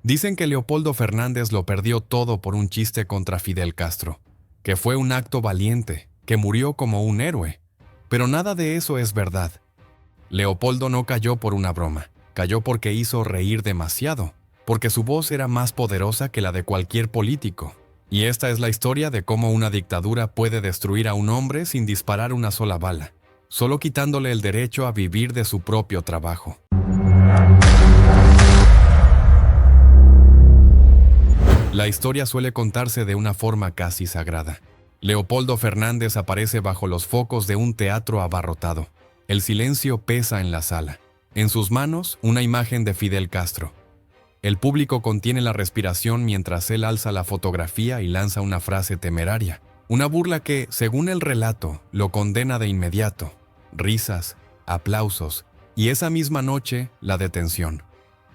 Dicen que Leopoldo Fernández lo perdió todo por un chiste contra Fidel Castro, que fue un acto valiente, que murió como un héroe. Pero nada de eso es verdad. Leopoldo no cayó por una broma, cayó porque hizo reír demasiado, porque su voz era más poderosa que la de cualquier político. Y esta es la historia de cómo una dictadura puede destruir a un hombre sin disparar una sola bala, solo quitándole el derecho a vivir de su propio trabajo. La historia suele contarse de una forma casi sagrada. Leopoldo Fernández aparece bajo los focos de un teatro abarrotado. El silencio pesa en la sala. En sus manos, una imagen de Fidel Castro. El público contiene la respiración mientras él alza la fotografía y lanza una frase temeraria. Una burla que, según el relato, lo condena de inmediato. Risas, aplausos y esa misma noche, la detención.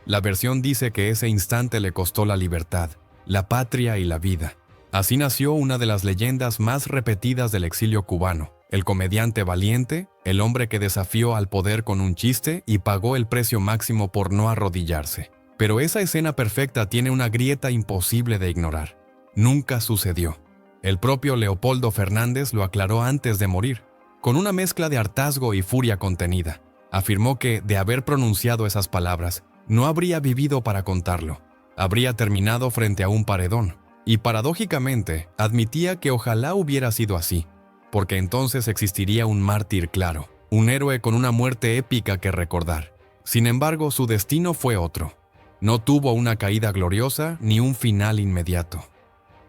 La versión dice que ese instante le costó la libertad, la patria y la vida. Así nació una de las leyendas más repetidas del exilio cubano, el comediante valiente, el hombre que desafió al poder con un chiste y pagó el precio máximo por no arrodillarse. Pero esa escena perfecta tiene una grieta imposible de ignorar. Nunca sucedió. El propio Leopoldo Fernández lo aclaró antes de morir, con una mezcla de hartazgo y furia contenida. Afirmó que, de haber pronunciado esas palabras, no habría vivido para contarlo. Habría terminado frente a un paredón, y paradójicamente admitía que ojalá hubiera sido así, porque entonces existiría un mártir claro, un héroe con una muerte épica que recordar. Sin embargo, su destino fue otro. No tuvo una caída gloriosa ni un final inmediato.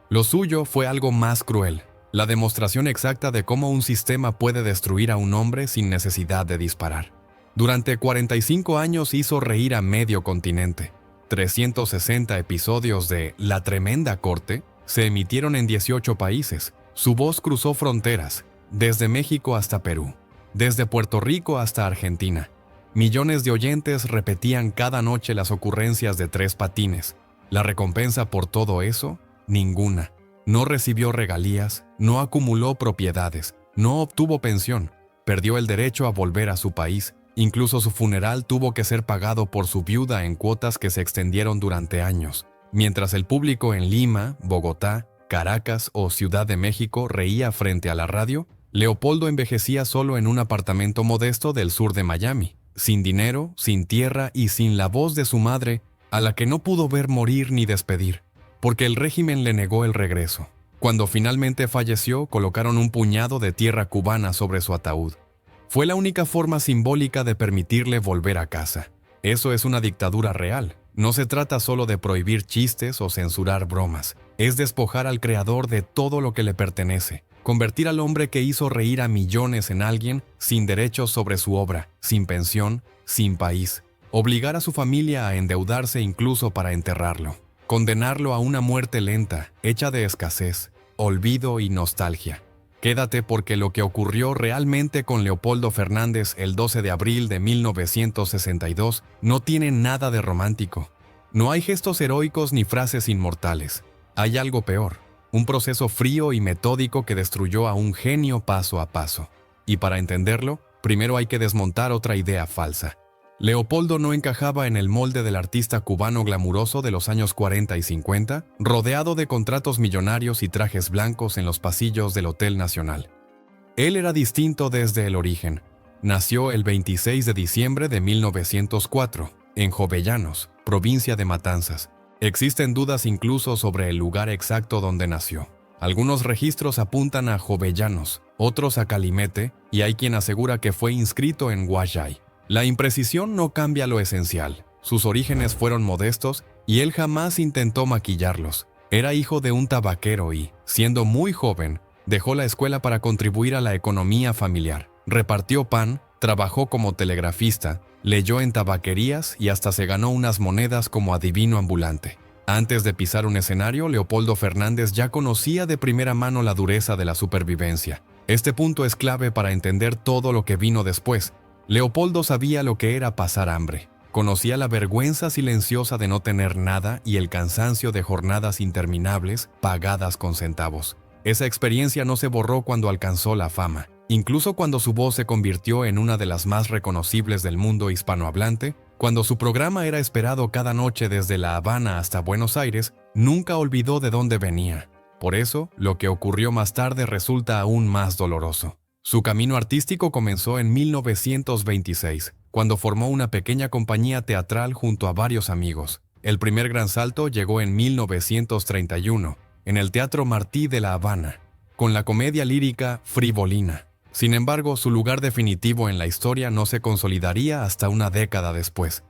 Lo suyo fue algo más cruel, la demostración exacta de cómo un sistema puede destruir a un hombre sin necesidad de disparar. Durante 45 años hizo reír a medio continente. 360 episodios de La Tremenda Corte se emitieron en 18 países. Su voz cruzó fronteras, desde México hasta Perú, desde Puerto Rico hasta Argentina. Millones de oyentes repetían cada noche las ocurrencias de Tres Patines. La recompensa por todo eso, ninguna. No recibió regalías, no acumuló propiedades, no obtuvo pensión, perdió el derecho a volver a su país. Incluso su funeral tuvo que ser pagado por su viuda en cuotas que se extendieron durante años. Mientras el público en Lima, Bogotá, Caracas o Ciudad de México reía frente a la radio, Leopoldo envejecía solo en un apartamento modesto del sur de Miami, sin dinero, sin tierra y sin la voz de su madre, a la que no pudo ver morir ni despedir, porque el régimen le negó el regreso. Cuando finalmente falleció, colocaron un puñado de tierra cubana sobre su ataúd. Fue la única forma simbólica de permitirle volver a casa. Eso es una dictadura real. No se trata solo de prohibir chistes o censurar bromas. Es despojar al creador de todo lo que le pertenece. Convertir al hombre que hizo reír a millones en alguien sin derechos sobre su obra, sin pensión, sin país. Obligar a su familia a endeudarse incluso para enterrarlo. Condenarlo a una muerte lenta, hecha de escasez, olvido y nostalgia. Quédate porque lo que ocurrió realmente con Leopoldo Fernández el 12 de abril de 1962 no tiene nada de romántico. No hay gestos heroicos ni frases inmortales. Hay algo peor, un proceso frío y metódico que destruyó a un genio paso a paso. Y para entenderlo, primero hay que desmontar otra idea falsa. Leopoldo no encajaba en el molde del artista cubano glamuroso de los años 40 y 50, rodeado de contratos millonarios y trajes blancos en los pasillos del Hotel Nacional. Él era distinto desde el origen. Nació el 26 de diciembre de 1904, en Jovellanos, provincia de Matanzas. Existen dudas incluso sobre el lugar exacto donde nació. Algunos registros apuntan a Jovellanos, otros a Calimete, y hay quien asegura que fue inscrito en Guayay. La imprecisión no cambia lo esencial. Sus orígenes fueron modestos y él jamás intentó maquillarlos. Era hijo de un tabaquero y, siendo muy joven, dejó la escuela para contribuir a la economía familiar. Repartió pan, trabajó como telegrafista, leyó en tabaquerías y hasta se ganó unas monedas como adivino ambulante. Antes de pisar un escenario, Leopoldo Fernández ya conocía de primera mano la dureza de la supervivencia. Este punto es clave para entender todo lo que vino después. Leopoldo sabía lo que era pasar hambre. Conocía la vergüenza silenciosa de no tener nada y el cansancio de jornadas interminables pagadas con centavos. Esa experiencia no se borró cuando alcanzó la fama. Incluso cuando su voz se convirtió en una de las más reconocibles del mundo hispanohablante, Cuando su programa era esperado cada noche desde La Habana hasta Buenos Aires, nunca olvidó de dónde venía. Por eso, lo que ocurrió más tarde resulta aún más doloroso. Su camino artístico comenzó en 1926, cuando formó una pequeña compañía teatral junto a varios amigos. El primer gran salto llegó en 1931, en el Teatro Martí de La Habana, con la comedia lírica Frivolina. Sin embargo, su lugar definitivo en la historia no se consolidaría hasta una década después.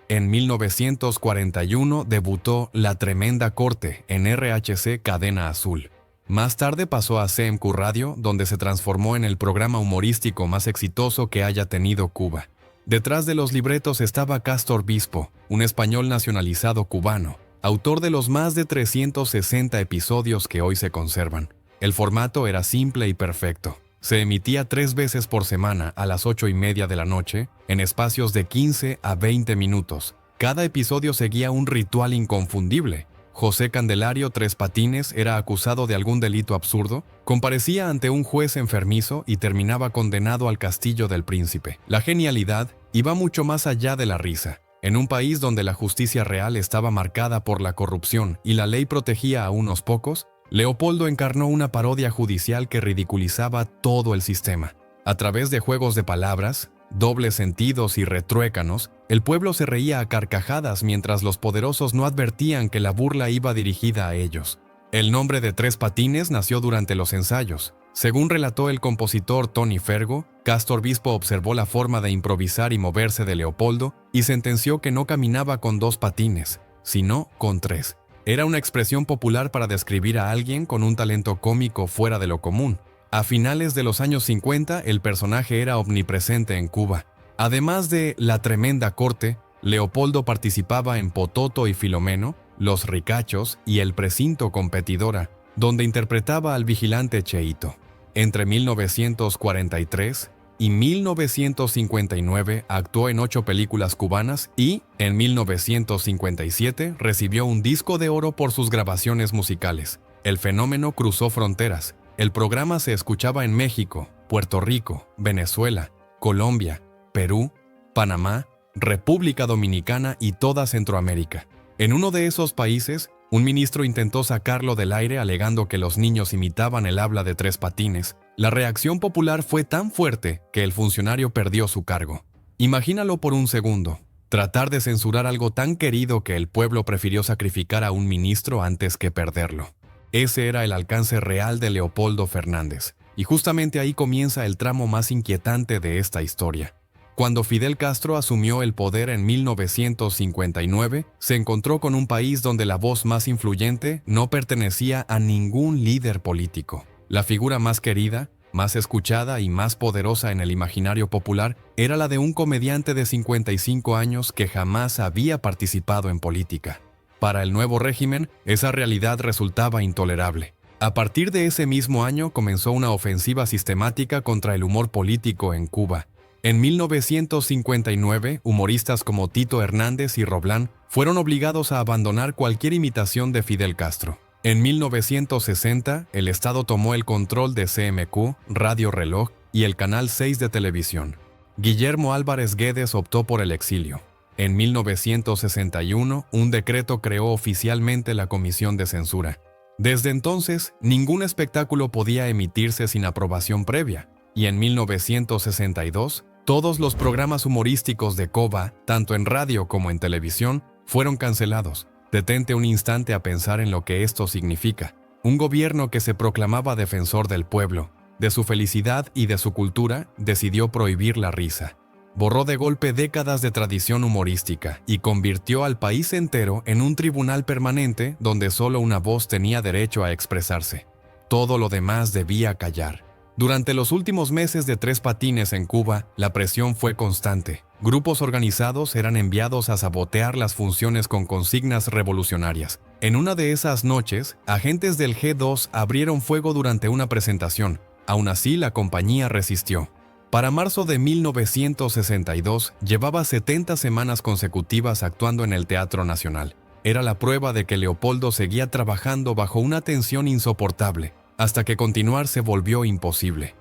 En 1941 debutó La Tremenda Corte en RHC Cadena Azul. Más tarde pasó a CMQ Radio, donde se transformó en el programa humorístico más exitoso que haya tenido Cuba. Detrás de los libretos estaba Castor Bispo, un español nacionalizado cubano, autor de los más de 360 episodios que hoy se conservan. El formato era simple y perfecto. Se emitía 3 veces por semana a las 8:30 de la noche, en espacios de 15 a 20 minutos. Cada episodio seguía un ritual inconfundible. José Candelario Tres Patines era acusado de algún delito absurdo, comparecía ante un juez enfermizo y terminaba condenado al castillo del príncipe. La genialidad iba mucho más allá de la risa. En un país donde la justicia real estaba marcada por la corrupción y la ley protegía a unos pocos, Leopoldo encarnó una parodia judicial que ridiculizaba todo el sistema. A través de juegos de palabras, dobles sentidos y retruécanos, el pueblo se reía a carcajadas mientras los poderosos no advertían que la burla iba dirigida a ellos. El nombre de Tres Patines nació durante los ensayos. Según relató el compositor Tony Fergo, Castor Bispo observó la forma de improvisar y moverse de Leopoldo y sentenció que no caminaba con 2 patines, sino con 3. Era una expresión popular para describir a alguien con un talento cómico fuera de lo común. A finales de los años 50, el personaje era omnipresente en Cuba. Además de La Tremenda Corte, Leopoldo participaba en Pototo y Filomeno, Los Ricachos y El Precinto Competidora, donde interpretaba al vigilante Cheito. Entre 1943 y 1959 actuó en 8 películas cubanas y, en 1957, recibió un disco de oro por sus grabaciones musicales. El fenómeno cruzó fronteras. El programa se escuchaba en México, Puerto Rico, Venezuela, Colombia, Perú, Panamá, República Dominicana y toda Centroamérica. En uno de esos países, un ministro intentó sacarlo del aire alegando que los niños imitaban el habla de Tres Patines. La reacción popular fue tan fuerte que el funcionario perdió su cargo. Imagínalo por un segundo. Tratar de censurar algo tan querido que el pueblo prefirió sacrificar a un ministro antes que perderlo. Ese era el alcance real de Leopoldo Fernández. Y justamente ahí comienza el tramo más inquietante de esta historia. Cuando Fidel Castro asumió el poder en 1959, se encontró con un país donde la voz más influyente no pertenecía a ningún líder político. La figura más querida, más escuchada y más poderosa en el imaginario popular era la de un comediante de 55 años que jamás había participado en política. Para el nuevo régimen, esa realidad resultaba intolerable. A partir de ese mismo año comenzó una ofensiva sistemática contra el humor político en Cuba. En 1959, humoristas como Tito Hernández y Roblán fueron obligados a abandonar cualquier imitación de Fidel Castro. En 1960, el Estado tomó el control de CMQ, Radio Reloj y el Canal 6 de televisión. Guillermo Álvarez Guedes optó por el exilio. En 1961, un decreto creó oficialmente la Comisión de Censura. Desde entonces, ningún espectáculo podía emitirse sin aprobación previa, y en 1962, todos los programas humorísticos de COBA, tanto en radio como en televisión, fueron cancelados. Detente un instante a pensar en lo que esto significa. Un gobierno que se proclamaba defensor del pueblo, de su felicidad y de su cultura, decidió prohibir la risa. Borró de golpe décadas de tradición humorística y convirtió al país entero en un tribunal permanente donde solo una voz tenía derecho a expresarse. Todo lo demás debía callar. Durante los últimos meses de Tres Patines en Cuba, la presión fue constante. Grupos organizados eran enviados a sabotear las funciones con consignas revolucionarias. En una de esas noches, agentes del G2 abrieron fuego durante una presentación. Aún así, la compañía resistió. Para marzo de 1962, llevaba 70 semanas consecutivas actuando en el Teatro Nacional. Era la prueba de que Leopoldo seguía trabajando bajo una tensión insoportable, hasta que continuar se volvió imposible.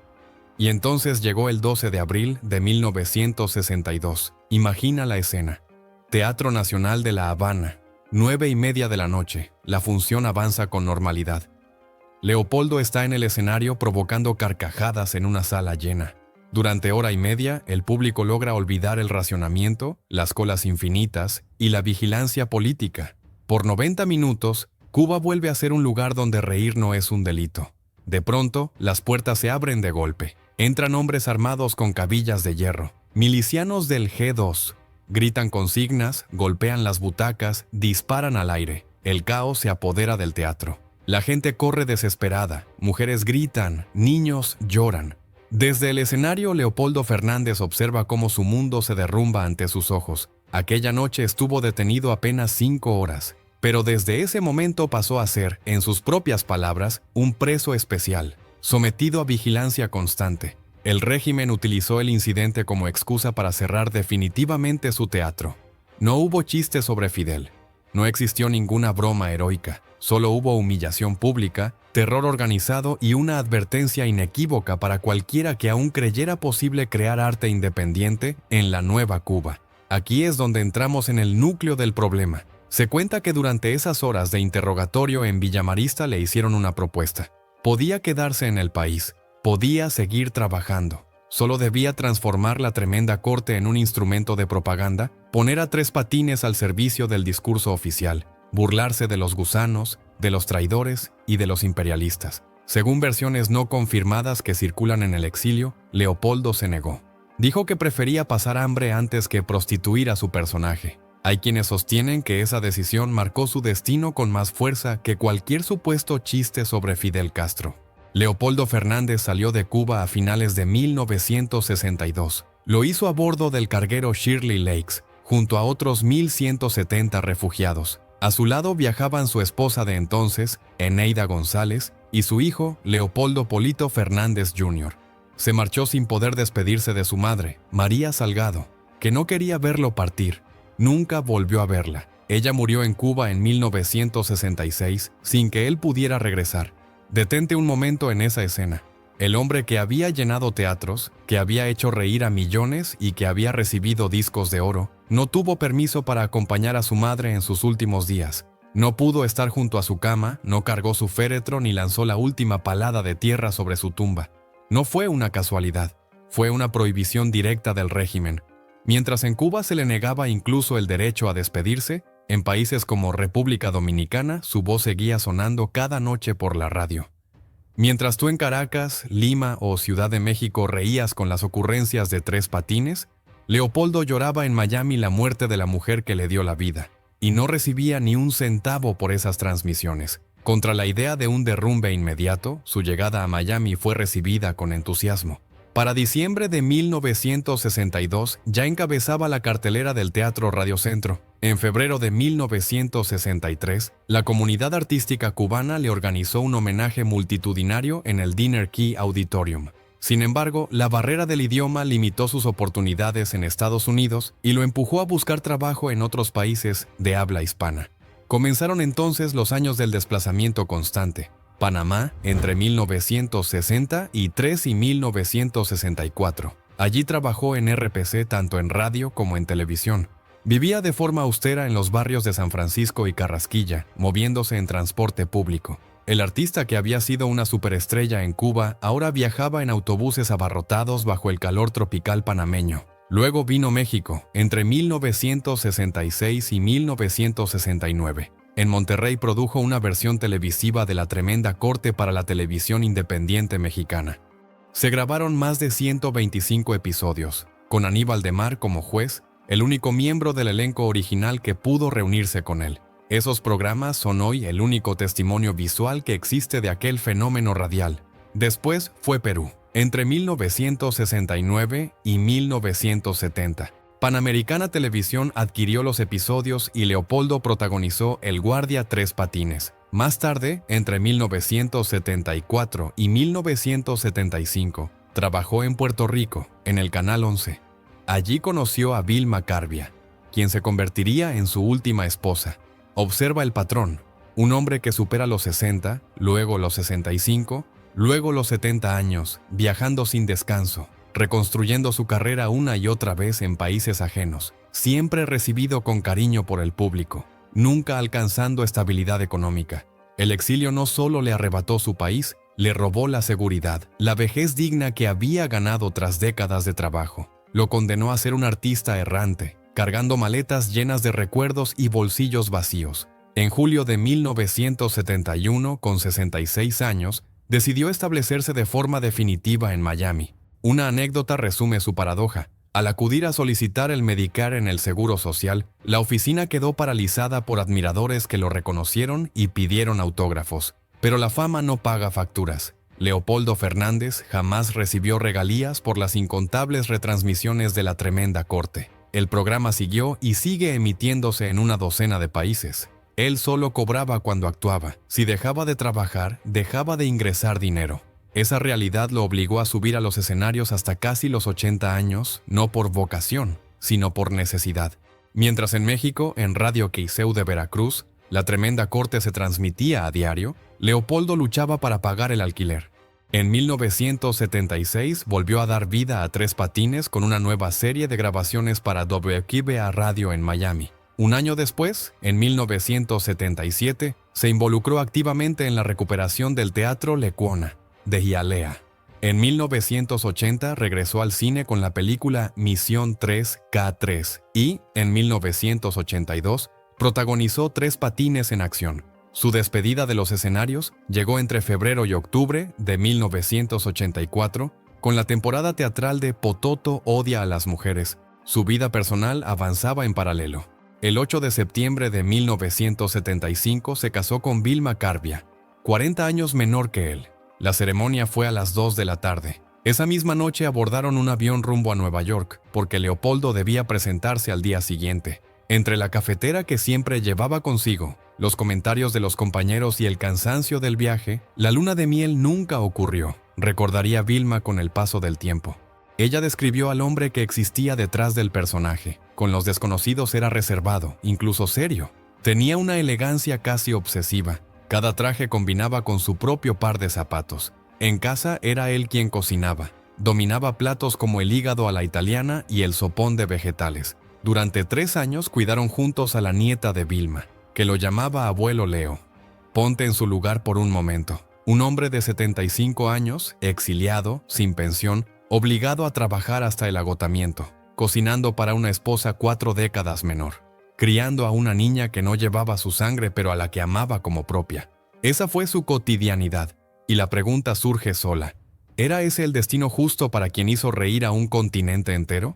Y entonces llegó el 12 de abril de 1962. Imagina la escena. Teatro Nacional de La Habana. 9:30 de la noche. La función avanza con normalidad. Leopoldo está en el escenario provocando carcajadas en una sala llena. Durante hora y media, el público logra olvidar el racionamiento, las colas infinitas y la vigilancia política. Por 90 minutos, Cuba vuelve a ser un lugar donde reír no es un delito. De pronto, las puertas se abren de golpe. Entran hombres armados con cabillas de hierro. Milicianos del G2. Gritan consignas, golpean las butacas, disparan al aire. El caos se apodera del teatro. La gente corre desesperada, mujeres gritan, niños lloran. Desde el escenario, Leopoldo Fernández observa cómo su mundo se derrumba ante sus ojos. Aquella noche estuvo detenido apenas 5 horas, pero desde ese momento pasó a ser, en sus propias palabras, un preso especial, sometido a vigilancia constante. El régimen utilizó el incidente como excusa para cerrar definitivamente su teatro. No hubo chistes sobre Fidel. No existió ninguna broma heroica. Solo hubo humillación pública, terror organizado y una advertencia inequívoca para cualquiera que aún creyera posible crear arte independiente en la nueva Cuba. Aquí es donde entramos en el núcleo del problema. Se cuenta que durante esas horas de interrogatorio en Villamarista le hicieron una propuesta. Podía quedarse en el país. Podía seguir trabajando. Solo debía transformar la tremenda corte en un instrumento de propaganda, poner a Tres Patines al servicio del discurso oficial, burlarse de los gusanos, de los traidores y de los imperialistas. Según versiones no confirmadas que circulan en el exilio, Leopoldo se negó. Dijo que prefería pasar hambre antes que prostituir a su personaje. Hay quienes sostienen que esa decisión marcó su destino con más fuerza que cualquier supuesto chiste sobre Fidel Castro. Leopoldo Fernández salió de Cuba a finales de 1962. Lo hizo a bordo del carguero Shirley Lakes, junto a otros 1,170 refugiados. A su lado viajaban su esposa de entonces, Eneida González, y su hijo, Leopoldo Polito Fernández Jr. Se marchó sin poder despedirse de su madre, María Salgado, que no quería verlo partir. Nunca volvió a verla. Ella murió en Cuba en 1966, sin que él pudiera regresar. Detente un momento en esa escena. El hombre que había llenado teatros, que había hecho reír a millones y que había recibido discos de oro, no tuvo permiso para acompañar a su madre en sus últimos días. No pudo estar junto a su cama, no cargó su féretro ni lanzó la última palada de tierra sobre su tumba. No fue una casualidad, fue una prohibición directa del régimen. Mientras en Cuba se le negaba incluso el derecho a despedirse, en países como República Dominicana su voz seguía sonando cada noche por la radio. Mientras tú en Caracas, Lima o Ciudad de México reías con las ocurrencias de Tres Patines, Leopoldo lloraba en Miami la muerte de la mujer que le dio la vida, y no recibía ni un centavo por esas transmisiones. Contra la idea de un derrumbe inmediato, su llegada a Miami fue recibida con entusiasmo. Para diciembre de 1962 ya encabezaba la cartelera del Teatro Radio Centro. En febrero de 1963, la comunidad artística cubana le organizó un homenaje multitudinario en el Dinner Key Auditorium. Sin embargo, la barrera del idioma limitó sus oportunidades en Estados Unidos y lo empujó a buscar trabajo en otros países de habla hispana. Comenzaron entonces los años del desplazamiento constante. Panamá entre 1963 y 1964. Allí trabajó en RPC tanto en radio como en televisión. Vivía de forma austera en los barrios de San Francisco y Carrasquilla, moviéndose en transporte público. El artista que había sido una superestrella en Cuba ahora viajaba en autobuses abarrotados bajo el calor tropical panameño. Luego vino México, entre 1966 y 1969. En Monterrey produjo una versión televisiva de La Tremenda Corte para la televisión independiente mexicana. Se grabaron más de 125 episodios, con Aníbal de Mar como juez, el único miembro del elenco original que pudo reunirse con él. Esos programas son hoy el único testimonio visual que existe de aquel fenómeno radial. Después fue Perú, entre 1969 y 1970. Panamericana Televisión adquirió los episodios y Leopoldo protagonizó El Guardia Tres Patines. Más tarde, entre 1974 y 1975, trabajó en Puerto Rico, en el Canal 11. Allí conoció a Vilma Carbia, quien se convertiría en su última esposa. Observa el patrón, un hombre que supera los 60, luego los 65, luego los 70 años, viajando sin descanso, reconstruyendo su carrera una y otra vez en países ajenos. siempre recibido con cariño por el público, nunca alcanzando estabilidad económica. El exilio no solo le arrebató su país, le robó la seguridad, la vejez digna que había ganado tras décadas de trabajo. Lo condenó a ser un artista errante, cargando maletas llenas de recuerdos y bolsillos vacíos. En julio de 1971, con 66 años, decidió establecerse de forma definitiva en Miami. Una anécdota resume su paradoja. Al acudir a solicitar el Medicare en el Seguro Social, la oficina quedó paralizada por admiradores que lo reconocieron y pidieron autógrafos. Pero la fama no paga facturas. Leopoldo Fernández jamás recibió regalías por las incontables retransmisiones de la tremenda corte. El programa siguió y sigue emitiéndose en una docena de países. Él solo cobraba cuando actuaba. Si dejaba de trabajar, dejaba de ingresar dinero. Esa realidad lo obligó a subir a los escenarios hasta casi los 80 años, no por vocación, sino por necesidad. Mientras en México, en Radio Quinceu de Veracruz, la tremenda corte se transmitía a diario, Leopoldo luchaba para pagar el alquiler. En 1976 volvió a dar vida a Tres Patines con una nueva serie de grabaciones para WQBA Radio en Miami. Un año después, en 1977, se involucró activamente en la recuperación del Teatro Lecuona, de Hialeah. En 1980 regresó al cine con la película Misión 3K3 y, en 1982, protagonizó Tres Patines en acción. Su despedida de los escenarios llegó entre febrero y octubre de 1984 con la temporada teatral de Pototo odia a las mujeres. Su vida personal avanzaba en paralelo. El 8 de septiembre de 1975 se casó con Vilma Carbia, 40 años menor que él. La ceremonia fue a las 2 de la tarde. Esa misma noche abordaron un avión rumbo a Nueva York, porque Leopoldo debía presentarse al día siguiente. Entre la cafetera que siempre llevaba consigo, los comentarios de los compañeros y el cansancio del viaje, la luna de miel nunca ocurrió, recordaría Vilma con el paso del tiempo. Ella describió al hombre que existía detrás del personaje. Con los desconocidos era reservado, incluso serio. Tenía una elegancia casi obsesiva. Cada traje combinaba con su propio par de zapatos. En casa era él quien cocinaba. Dominaba platos como el hígado a la italiana y el sopón de vegetales. Durante 3 años cuidaron juntos a la nieta de Vilma, que lo llamaba abuelo Leo. Ponte en su lugar por un momento. Un hombre de 75 años, exiliado, sin pensión, obligado a trabajar hasta el agotamiento, cocinando para una esposa 4 décadas menor, criando a una niña que no llevaba su sangre pero a la que amaba como propia. Esa fue su cotidianidad, y la pregunta surge sola. ¿Era ese el destino justo para quien hizo reír a un continente entero?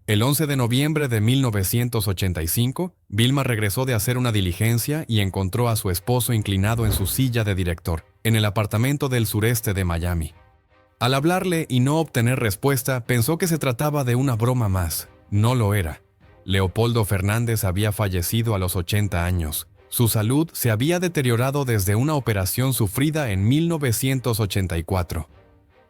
El 11 de noviembre de 1985, Vilma regresó de hacer una diligencia y encontró a su esposo inclinado en su silla de director, en el apartamento del sureste de Miami. Al hablarle y no obtener respuesta, pensó que se trataba de una broma más. No lo era. Leopoldo Fernández había fallecido a los 80 años. Su salud se había deteriorado desde una operación sufrida en 1984.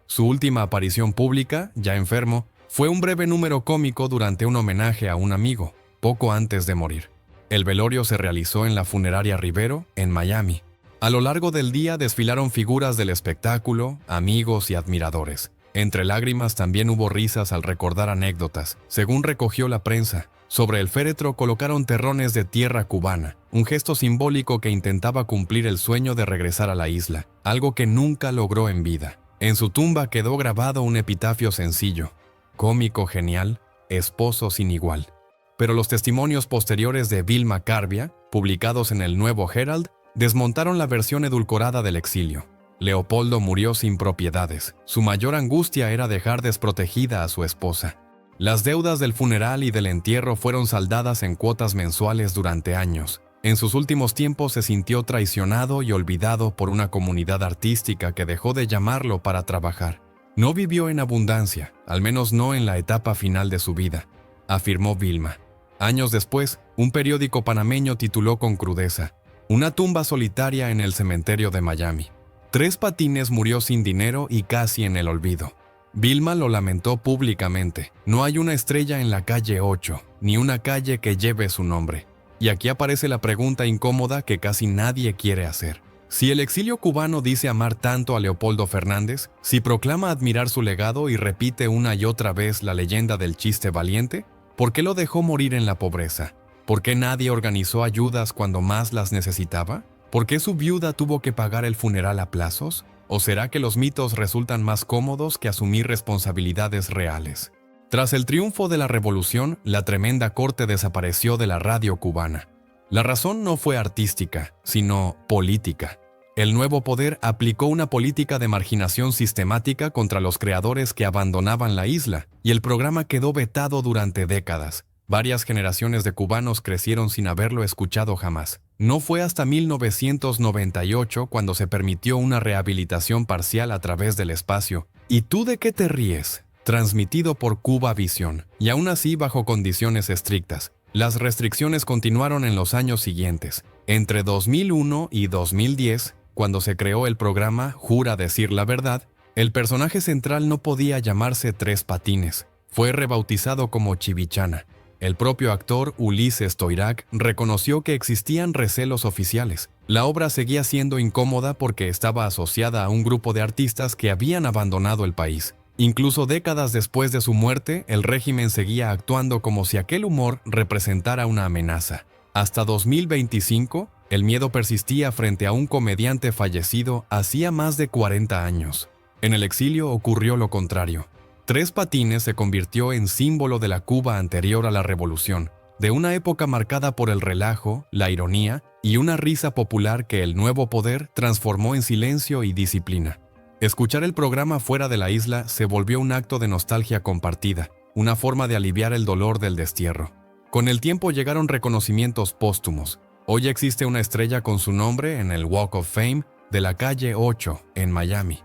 Su última aparición pública, ya enfermo, fue un breve número cómico durante un homenaje a un amigo, poco antes de morir. El velorio se realizó en la funeraria Rivero, en Miami. A lo largo del día desfilaron figuras del espectáculo, amigos y admiradores. Entre lágrimas también hubo risas al recordar anécdotas, según recogió la prensa. Sobre el féretro colocaron terrones de tierra cubana, un gesto simbólico que intentaba cumplir el sueño de regresar a la isla, algo que nunca logró en vida. En su tumba quedó grabado un epitafio sencillo: cómico genial, esposo sin igual. Pero los testimonios posteriores de Vilma Carbia, publicados en el Nuevo Herald, desmontaron la versión edulcorada del exilio. Leopoldo murió sin propiedades. Su mayor angustia era dejar desprotegida a su esposa. Las deudas del funeral y del entierro fueron saldadas en cuotas mensuales durante años. En sus últimos tiempos se sintió traicionado y olvidado por una comunidad artística que dejó de llamarlo para trabajar. No vivió en abundancia, al menos no en la etapa final de su vida, afirmó Vilma. Años después, un periódico panameño tituló con crudeza: una tumba solitaria en el cementerio de Miami. Tres Patines murió sin dinero y casi en el olvido. Vilma lo lamentó públicamente. No hay una estrella en la calle 8, ni una calle que lleve su nombre. Y aquí aparece la pregunta incómoda que casi nadie quiere hacer. Si el exilio cubano dice amar tanto a Leopoldo Fernández, si proclama admirar su legado y repite una y otra vez la leyenda del chiste valiente, ¿Por qué lo dejó morir en la pobreza? ¿Por qué nadie organizó ayudas cuando más las necesitaba? ¿Por qué su viuda tuvo que pagar el funeral a plazos? ¿O será que los mitos resultan más cómodos que asumir responsabilidades reales? Tras el triunfo de la revolución, la tremenda corte desapareció de la radio cubana. La razón no fue artística, sino política. El nuevo poder aplicó una política de marginación sistemática contra los creadores que abandonaban la isla, y el programa quedó vetado durante décadas. Varias generaciones de cubanos crecieron sin haberlo escuchado jamás. No fue hasta 1998 cuando se permitió una rehabilitación parcial a través del espacio. ¿Y tú de qué te ríes? Transmitido por Cuba Visión, y aún así bajo condiciones estrictas. Las restricciones continuaron en los años siguientes. Entre 2001 y 2010, cuando se creó el programa Jura decir la verdad, el personaje central no podía llamarse Tres Patines. Fue rebautizado como Chivichana. El propio actor Ulises Toirac reconoció que existían recelos oficiales. La obra seguía siendo incómoda porque estaba asociada a un grupo de artistas que habían abandonado el país. Incluso décadas después de su muerte, el régimen seguía actuando como si aquel humor representara una amenaza. Hasta 2025, el miedo persistía frente a un comediante fallecido hacía más de 40 años. En el exilio ocurrió lo contrario. Tres Patines se convirtió en símbolo de la Cuba anterior a la revolución, de una época marcada por el relajo, la ironía y una risa popular que el nuevo poder transformó en silencio y disciplina. Escuchar el programa fuera de la isla se volvió un acto de nostalgia compartida, una forma de aliviar el dolor del destierro. Con el tiempo llegaron reconocimientos póstumos. Hoy existe una estrella con su nombre en el Walk of Fame de la calle 8 en Miami.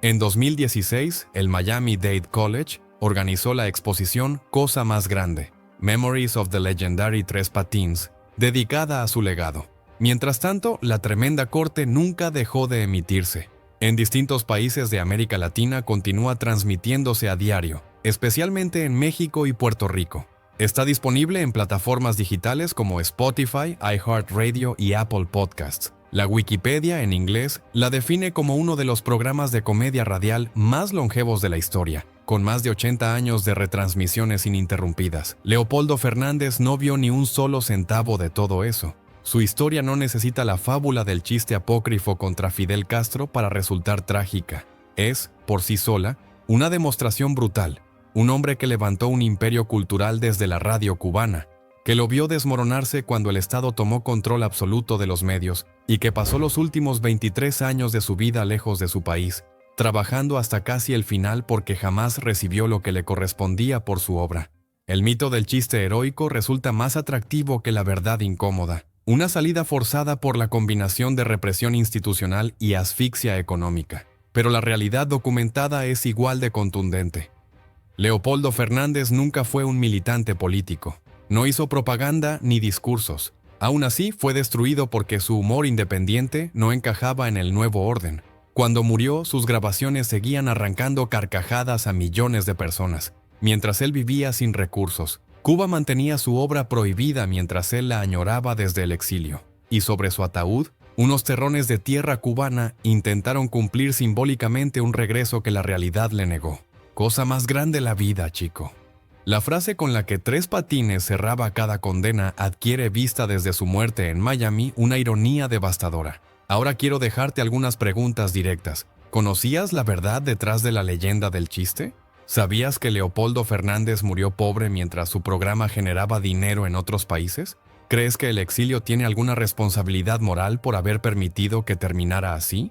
En 2016, el Miami-Dade College organizó la exposición Cosa Más Grande, Memories of the Legendary Tres Patines, dedicada a su legado. Mientras tanto, la tremenda corte nunca dejó de emitirse. En distintos países de América Latina continúa transmitiéndose a diario, especialmente en México y Puerto Rico. Está disponible en plataformas digitales como Spotify, iHeartRadio y Apple Podcasts. La Wikipedia, en inglés, la define como uno de los programas de comedia radial más longevos de la historia, con más de 80 años de retransmisiones ininterrumpidas. Leopoldo Fernández no vio ni un solo centavo de todo eso. Su historia no necesita la fábula del chiste apócrifo contra Fidel Castro para resultar trágica. Es, por sí sola, una demostración brutal. Un hombre que levantó un imperio cultural desde la radio cubana, que lo vio desmoronarse cuando el Estado tomó control absoluto de los medios y que pasó los últimos 23 años de su vida lejos de su país, trabajando hasta casi el final porque jamás recibió lo que le correspondía por su obra. El mito del chiste heroico resulta más atractivo que la verdad incómoda, una salida forzada por la combinación de represión institucional y asfixia económica. Pero la realidad documentada es igual de contundente. Leopoldo Fernández nunca fue un militante político. No hizo propaganda ni discursos. Aún así, fue destruido porque su humor independiente no encajaba en el nuevo orden. Cuando murió, sus grabaciones seguían arrancando carcajadas a millones de personas, mientras él vivía sin recursos. Cuba mantenía su obra prohibida mientras él la añoraba desde el exilio. Y sobre su ataúd, unos terrones de tierra cubana intentaron cumplir simbólicamente un regreso que la realidad le negó. Cosa más grande la vida, chico. La frase con la que Tres Patines cerraba cada condena adquiere vista desde su muerte en Miami una ironía devastadora. Ahora quiero dejarte algunas preguntas directas. ¿Conocías la verdad detrás de la leyenda del chiste? ¿Sabías que Leopoldo Fernández murió pobre mientras su programa generaba dinero en otros países? ¿Crees que el exilio tiene alguna responsabilidad moral por haber permitido que terminara así?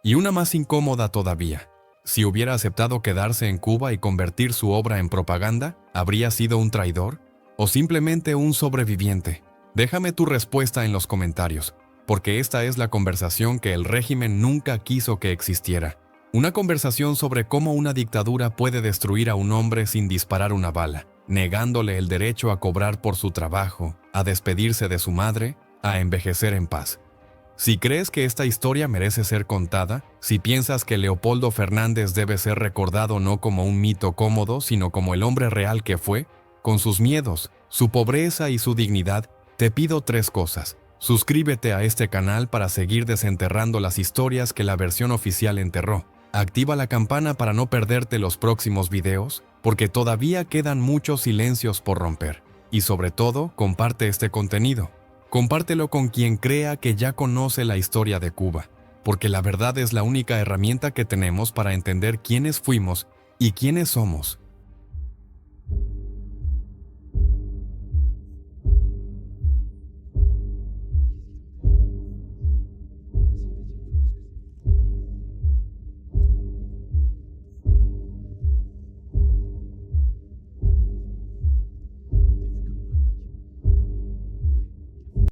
Y una más incómoda todavía. Si hubiera aceptado quedarse en Cuba y convertir su obra en propaganda, ¿habría sido un traidor? ¿O simplemente un sobreviviente? Déjame tu respuesta en los comentarios, porque esta es la conversación que el régimen nunca quiso que existiera. Una conversación sobre cómo una dictadura puede destruir a un hombre sin disparar una bala, negándole el derecho a cobrar por su trabajo, a despedirse de su madre, a envejecer en paz. Si crees que esta historia merece ser contada, si piensas que Leopoldo Fernández debe ser recordado no como un mito cómodo, sino como el hombre real que fue, con sus miedos, su pobreza y su dignidad, te pido 3 cosas. Suscríbete a este canal para seguir desenterrando las historias que la versión oficial enterró. Activa la campana para no perderte los próximos videos. porque todavía quedan muchos silencios por romper. Y sobre todo, comparte este contenido. Compártelo con quien crea que ya conoce la historia de Cuba, porque la verdad es la única herramienta que tenemos para entender quiénes fuimos y quiénes somos.